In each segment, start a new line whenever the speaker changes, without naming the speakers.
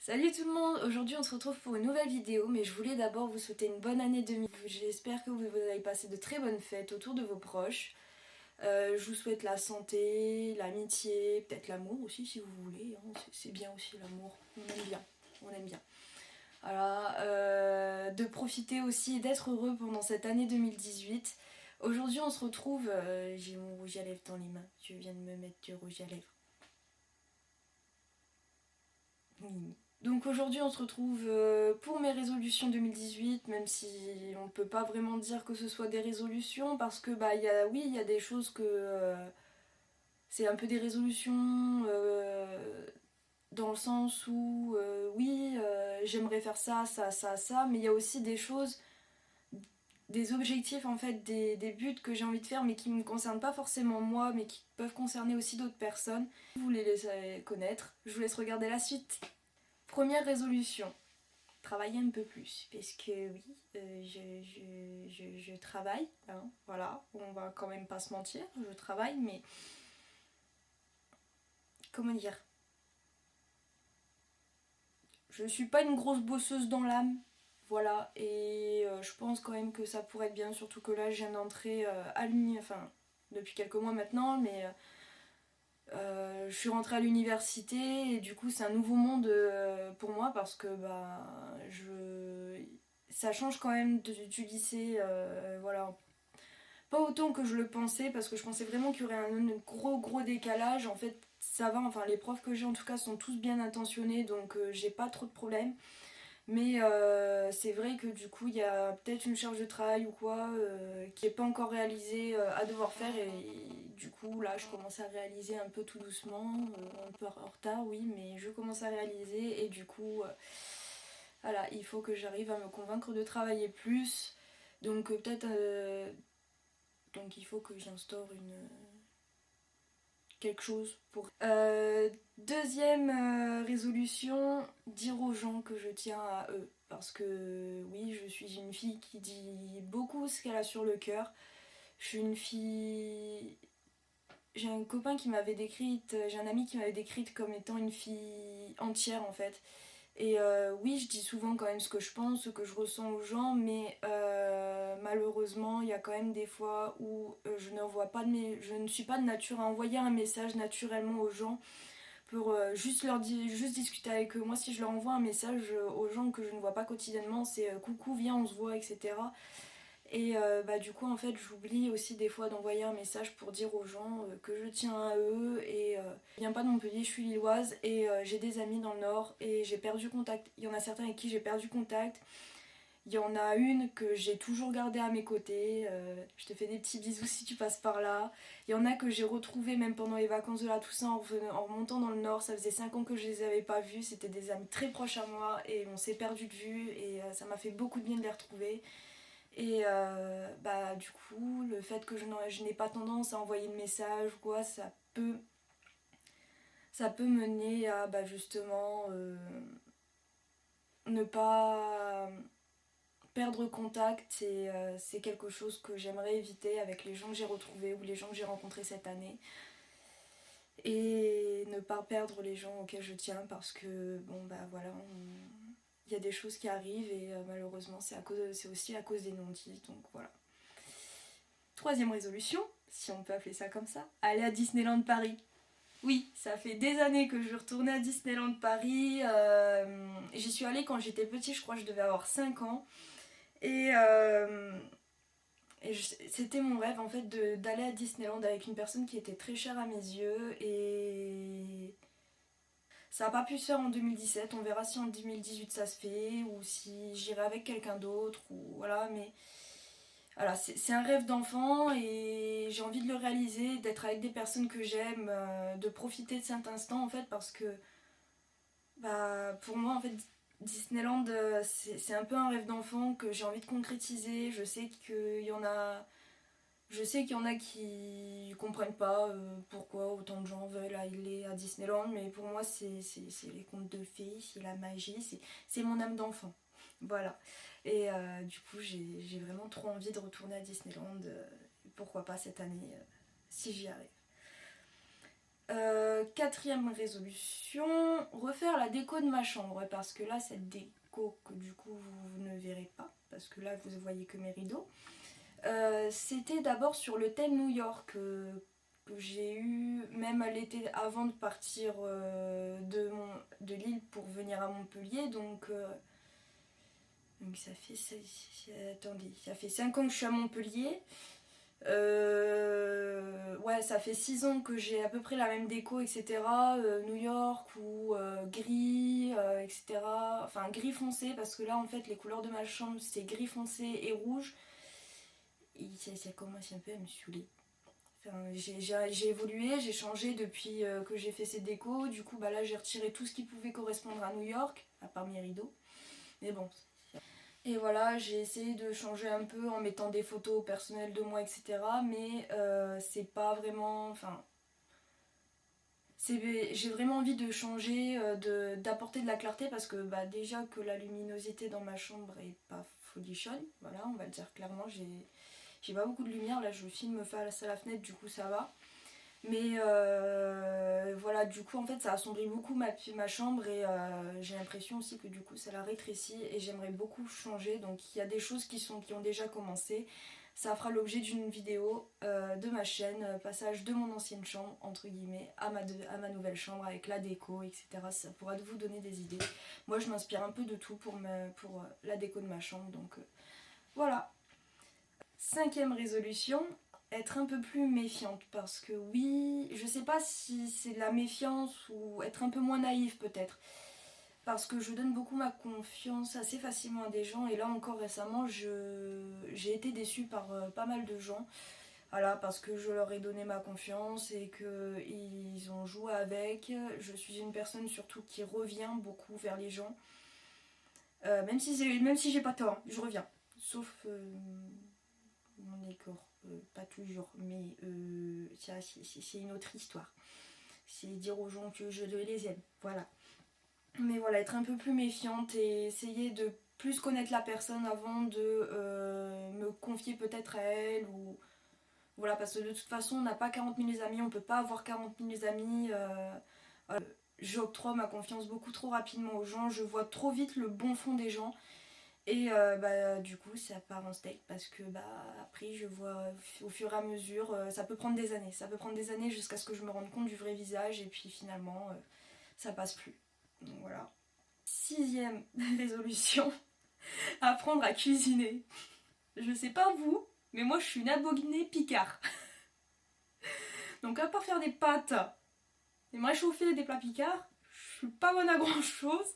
Salut tout le monde, aujourd'hui on se retrouve pour une nouvelle vidéo, mais je voulais d'abord vous souhaiter une bonne année 2000. J'espère que vous avez passé de très bonnes fêtes autour de vos proches. Je vous souhaite la santé, l'amitié, peut-être l'amour aussi si vous voulez, hein. C'est bien aussi l'amour, on aime bien, on aime bien. Voilà, de profiter aussi et d'être heureux pendant cette année 2018. Aujourd'hui on se retrouve, j'ai mon rouge à lèvres dans les mains, je viens de me mettre du rouge à lèvres. Oui. Donc aujourd'hui on se retrouve pour mes résolutions 2018, même si on peut pas vraiment dire que ce soit des résolutions, parce que oui, il y a des choses que c'est un peu des résolutions dans le sens où oui, j'aimerais faire ça, ça, ça, ça, mais il y a aussi des choses, des objectifs en fait, des buts que j'ai envie de faire, mais qui me concernent pas forcément moi, mais qui peuvent concerner aussi d'autres personnes. Vous les laissez connaître, je vous laisse regarder la suite. Première résolution. Travailler un peu plus parce que oui, je travaille, hein, voilà, on va quand même pas se mentir, je travaille, mais comment dire, je suis pas une grosse bosseuse dans l'âme, voilà, et je pense quand même que ça pourrait être bien, surtout que là je viens d'entrer à l'université, enfin depuis quelques mois maintenant, mais je suis rentrée à l'université et du coup c'est un nouveau monde pour moi parce que ça change quand même du lycée, voilà. Pas autant que je le pensais parce que je pensais vraiment qu'il y aurait un gros décalage. En fait ça va, enfin les profs que j'ai en tout cas sont tous bien intentionnés, donc j'ai pas trop de problèmes. Mais c'est vrai que du coup il y a peut-être une charge de travail ou quoi qui n'est pas encore réalisée à devoir faire, et du coup là je commence à réaliser un peu tout doucement, un peu en retard oui, mais je commence à réaliser, et du coup voilà, il faut que j'arrive à me convaincre de travailler plus. Donc peut-être donc il faut que j'instaure quelque chose pour... deuxième résolution, dire aux gens que je tiens à eux. Parce que oui, je suis une fille qui dit beaucoup ce qu'elle a sur le cœur. Je suis une fille... J'ai un copain qui m'avait décrite, j'ai un ami qui m'avait décrite comme étant une fille entière en fait. Et oui, je dis souvent quand même ce que je pense, ce que je ressens aux gens, mais malheureusement, il y a quand même des fois où je ne suis pas de nature à envoyer un message naturellement aux gens pour juste discuter avec eux. Moi, si je leur envoie un message aux gens que je ne vois pas quotidiennement, c'est coucou, viens, on se voit, etc. Et du coup, en fait, j'oublie aussi des fois d'envoyer un message pour dire aux gens que je tiens à eux. Et je viens pas de Montpellier, je suis lilloise et j'ai des amis dans le Nord et j'ai perdu contact. Il y en a certains avec qui j'ai perdu contact. Il y en a une que j'ai toujours gardée à mes côtés. Je te fais des petits bisous si tu passes par là. Il y en a que j'ai retrouvées même pendant les vacances de la Toussaint en remontant dans le Nord. Ça faisait 5 ans que je les avais pas vues. C'était des amis très proches à moi et on s'est perdu de vue. Et ça m'a fait beaucoup de bien de les retrouver. Et du coup, le fait que je n'ai pas tendance à envoyer de messages ou quoi, ça peut mener à justement ne pas perdre contact. Et c'est quelque chose que j'aimerais éviter avec les gens que j'ai retrouvés ou les gens que j'ai rencontrés cette année. Et ne pas perdre les gens auxquels je tiens parce que il y a des choses qui arrivent et malheureusement c'est aussi à cause des non-dits, donc voilà. Troisième résolution, si on peut appeler ça comme ça, aller à Disneyland Paris. Oui, ça fait des années que je veux retourner à Disneyland Paris. J'y suis allée quand j'étais petite, je crois que je devais avoir 5 ans. Et, c'était mon rêve en fait d'aller à Disneyland avec une personne qui était très chère à mes yeux. Et ça n'a pas pu se faire en 2017. On verra si en 2018 ça se fait ou si j'irai avec quelqu'un d'autre. Ou voilà, mais voilà, c'est un rêve d'enfant et j'ai envie de le réaliser, d'être avec des personnes que j'aime, de profiter de cet instant en fait, parce que pour moi en fait Disneyland c'est un peu un rêve d'enfant que j'ai envie de concrétiser. Je sais qu'il y en a qui comprennent pas pourquoi autant de gens veulent aller à Disneyland, mais pour moi c'est les contes de fées, c'est la magie, c'est mon âme d'enfant. Voilà. Et du coup, j'ai vraiment trop envie de retourner à Disneyland. Pourquoi pas cette année, si j'y arrive. Quatrième résolution, refaire la déco de ma chambre parce que là cette déco que du coup vous ne verrez pas parce que là vous ne voyez que mes rideaux. C'était d'abord sur le thème New York que j'ai eu même l'été avant de partir de Lille pour venir à Montpellier donc attendez, ça fait 5 ans que je suis à Montpellier. Ouais, ça fait 6 ans que j'ai à peu près la même déco, etc. New York ou gris, etc. Enfin, gris foncé, parce que là, en fait, les couleurs de ma chambre, c'est gris foncé et rouge. Et ça commence un peu à me saouler. Enfin, j'ai évolué, j'ai changé depuis que j'ai fait ces décos. Du coup, bah là, j'ai retiré tout ce qui pouvait correspondre à New York, à part mes rideaux. Mais bon. Et voilà, j'ai essayé de changer un peu en mettant des photos personnelles de moi, etc. Mais c'est pas vraiment... Enfin, j'ai vraiment envie de changer, d'apporter de la clarté parce que bah, déjà que la luminosité dans ma chambre est pas folichonne. Voilà, on va le dire clairement, j'ai pas beaucoup de lumière. Là, je filme face à la fenêtre, du coup ça va. Mais voilà, du coup en fait ça assombrit beaucoup ma chambre et j'ai l'impression aussi que du coup ça la rétrécit et j'aimerais beaucoup changer. Donc il y a des choses qui ont déjà commencé. Ça fera l'objet d'une vidéo de ma chaîne, passage de mon ancienne chambre entre guillemets à ma nouvelle chambre avec la déco, etc. Ça pourra vous donner des idées. Moi je m'inspire un peu de tout pour la déco de ma chambre. Donc voilà. Cinquième résolution, être un peu plus méfiante parce que oui, je sais pas si c'est de la méfiance ou être un peu moins naïve peut-être. Parce que je donne beaucoup ma confiance assez facilement à des gens et là encore récemment j'ai été déçue par pas mal de gens. Voilà, parce que je leur ai donné ma confiance et qu'ils ont joué avec. Je suis une personne surtout qui revient beaucoup vers les gens. Même si j'ai pas tort, je reviens. Sauf mon décor. Pas toujours, mais c'est une autre histoire. C'est dire aux gens que je les aime. Voilà. Mais voilà, être un peu plus méfiante et essayer de plus connaître la personne avant de me confier peut-être à elle ou voilà, parce que de toute façon on n'a pas 40 000 amis, on peut pas avoir 40 000 amis. J'octroie ma confiance beaucoup trop rapidement aux gens, je vois trop vite le bon fond des gens et bah, du coup ça part en steak parce que bah, après je vois au fur et à mesure, ça peut prendre des années jusqu'à ce que je me rende compte du vrai visage et puis finalement ça passe plus. Donc voilà. Sixième résolution, apprendre à cuisiner. Je sais pas vous, mais moi je suis une abonnée Picard. Donc à part faire des pâtes et me réchauffer des plats Picard, je suis pas bonne à grand chose.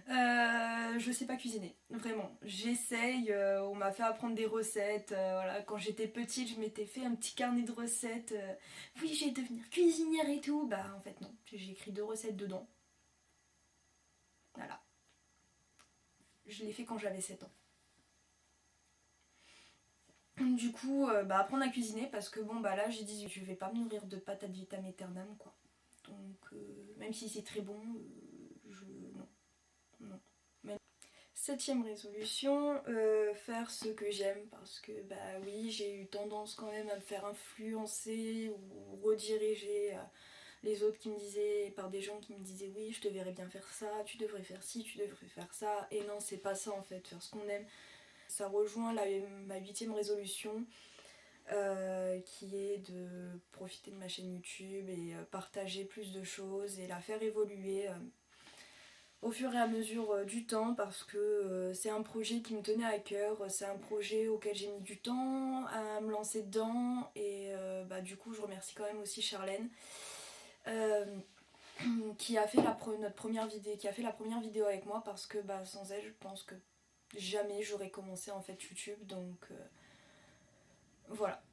Je sais pas cuisiner, vraiment. J'essaye, on m'a fait apprendre des recettes. Voilà. Quand j'étais petite, je m'étais fait un petit carnet de recettes. Oui, je vais devenir cuisinière et tout. Bah en fait non, j'ai écrit 2 recettes dedans. Voilà. Je l'ai fait quand j'avais 7 ans. Du coup, bah, apprendre à cuisiner parce que bon bah là j'ai dit je vais pas me nourrir de pâtes ad vitam aeternam quoi. Donc même si c'est très bon, non. Non. Septième résolution, faire ce que j'aime parce que bah oui j'ai eu tendance quand même à me faire influencer ou rediriger les autres qui me disaient, par des gens qui me disaient oui je te verrais bien faire ça, tu devrais faire ci, tu devrais faire ça et non c'est pas ça en fait, faire ce qu'on aime. Ça rejoint ma 8e résolution qui est de profiter de ma chaîne YouTube et partager plus de choses et la faire évoluer au fur et à mesure du temps parce que c'est un projet qui me tenait à cœur, c'est un projet auquel j'ai mis du temps à me lancer dedans et bah, du coup je remercie quand même aussi Charlène qui a fait notre première vidéo, qui a fait la première vidéo avec moi parce que bah, sans elle je pense que jamais j'aurais commencé en fait YouTube donc voilà.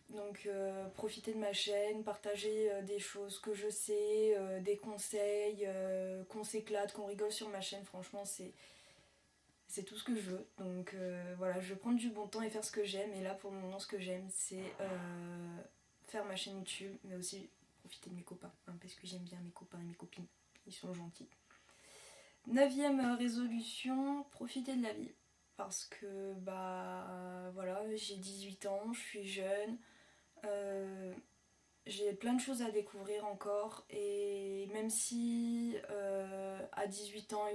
Donc profiter de ma chaîne, partager des choses que je sais, des conseils, qu'on s'éclate, qu'on rigole sur ma chaîne, franchement c'est tout ce que je veux. Donc voilà, je vais prendre du bon temps et faire ce que j'aime. Et là pour le moment ce que j'aime c'est faire ma chaîne YouTube, mais aussi profiter de mes copains, hein, parce que j'aime bien mes copains et mes copines, ils sont gentils. 9e résolution, profiter de la vie. Parce que bah voilà, j'ai 18 ans, je suis jeune. j'ai plein de choses à découvrir encore et même si à 18 ans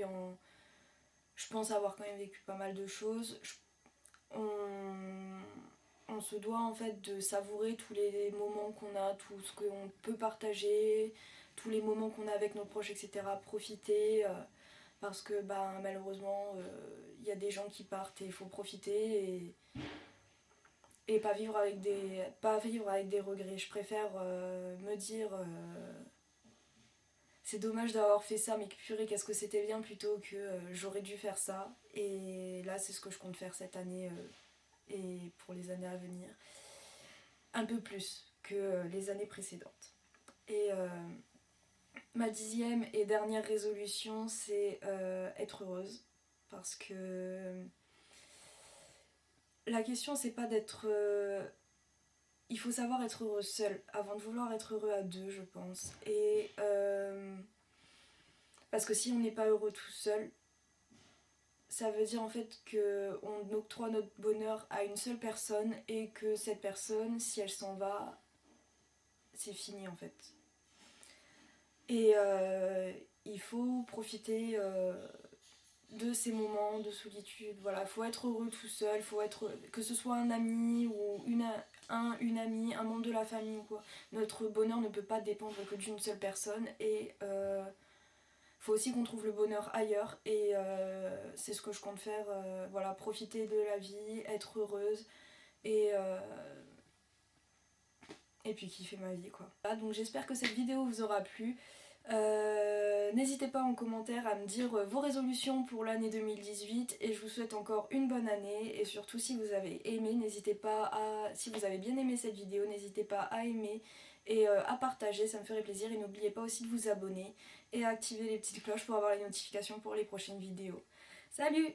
je pense avoir quand même vécu pas mal de choses, on, on se doit en fait de savourer tous les moments qu'on a, tout ce qu'on peut partager, tous les moments qu'on a avec nos proches, etc. Profiter parce que bah, malheureusement il y a des gens qui partent et il faut profiter et pas vivre avec des regrets. Je préfère me dire c'est dommage d'avoir fait ça, mais purée, qu'est-ce que c'était bien plutôt que j'aurais dû faire ça. Et là, c'est ce que je compte faire cette année et pour les années à venir. Un peu plus que les années précédentes. Et ma 10e et dernière résolution, c'est être heureuse. Parce que la question, c'est pas d'être. Il faut savoir être heureux seul avant de vouloir être heureux à deux, je pense. Et parce que si on n'est pas heureux tout seul, ça veut dire en fait qu'on octroie notre bonheur à une seule personne et que cette personne, si elle s'en va, c'est fini en fait. Et il faut profiter de ces moments de solitude. Voilà, faut être heureux tout seul, faut être que ce soit un ami ou une amie, un membre de la famille ou quoi. Notre bonheur ne peut pas dépendre que d'une seule personne et faut aussi qu'on trouve le bonheur ailleurs et c'est ce que je compte faire. Voilà, profiter de la vie, être heureuse et et puis kiffer ma vie quoi. Voilà, donc j'espère que cette vidéo vous aura plu. N'hésitez pas en commentaire à me dire vos résolutions pour l'année 2018 et je vous souhaite encore une bonne année et surtout si vous avez aimé, n'hésitez pas à, si vous avez bien aimé cette vidéo, n'hésitez pas à aimer et à partager, ça me ferait plaisir et n'oubliez pas aussi de vous abonner et à activer les petites cloches pour avoir les notifications pour les prochaines vidéos. Salut!